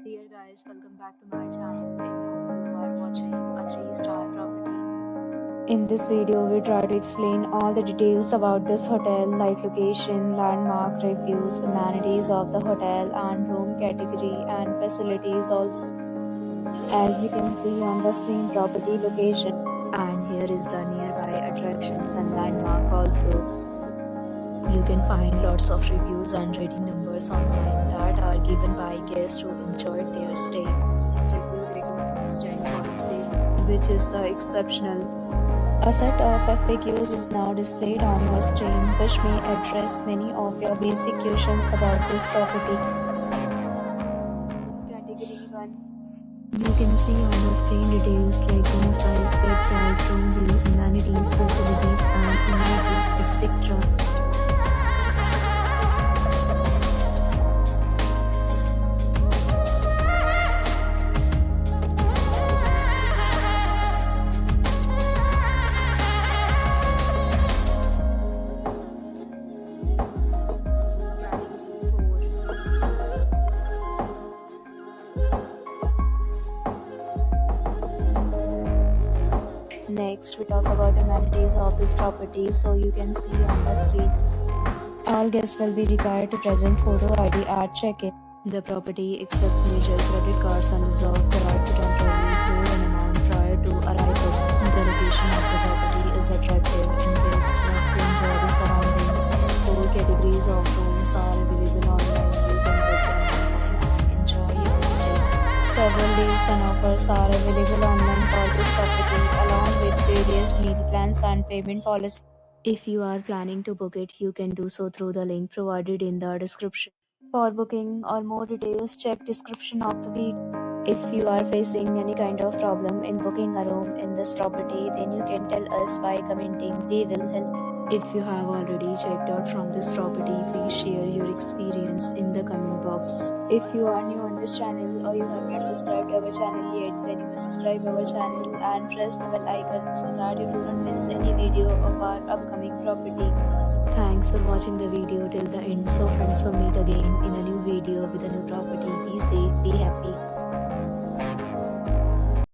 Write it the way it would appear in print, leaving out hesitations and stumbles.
Dear guys, welcome back to my channel and now you are watching a 3-star property. In this video, we try to explain all the details about this hotel like location, landmark, reviews, amenities of the hotel and room category and facilities also. As you can see on the screen, property location. And here is the nearby attractions and landmark also. You can find lots of reviews and rating numbers online that are given by guests who enjoyed their stay. Review rating is 10.0, which is the exceptional. A set of FAQs is now displayed on your screen, which may address many of your basic questions about this property. Category 1. You can see on the screen details like room size, bed type, room view, amenities, facilities, and amenities, etc. Next, we talk about amenities of this property. So you can see on the screen, all guests will be required to present photo ID at check-in. The property accepts major credit cards and reserves the right to temporarily hold an amount prior to arrival. The location of the property is attractive and guests love to enjoy the surroundings. 4 categories of rooms are available online. You can book them online and enjoy your stay. Several deals and offers are available online for this property, along with various meal plans and payment policies. If you are planning to book it, you can do so through the link provided in the description. For booking or more details, check description of the video. If you are facing any kind of problem in booking a room in this property, then you can tell us by commenting. We will help you. If you have already checked out from this property, please share your experience in the comment box. If you are new on this channel or you have not subscribed our channel yet, then you must subscribe our channel and press the bell icon so that you do not miss any video of our upcoming property. Thanks for watching the video till the end. So friends, will meet again in a new video with a new property. Be safe, be happy.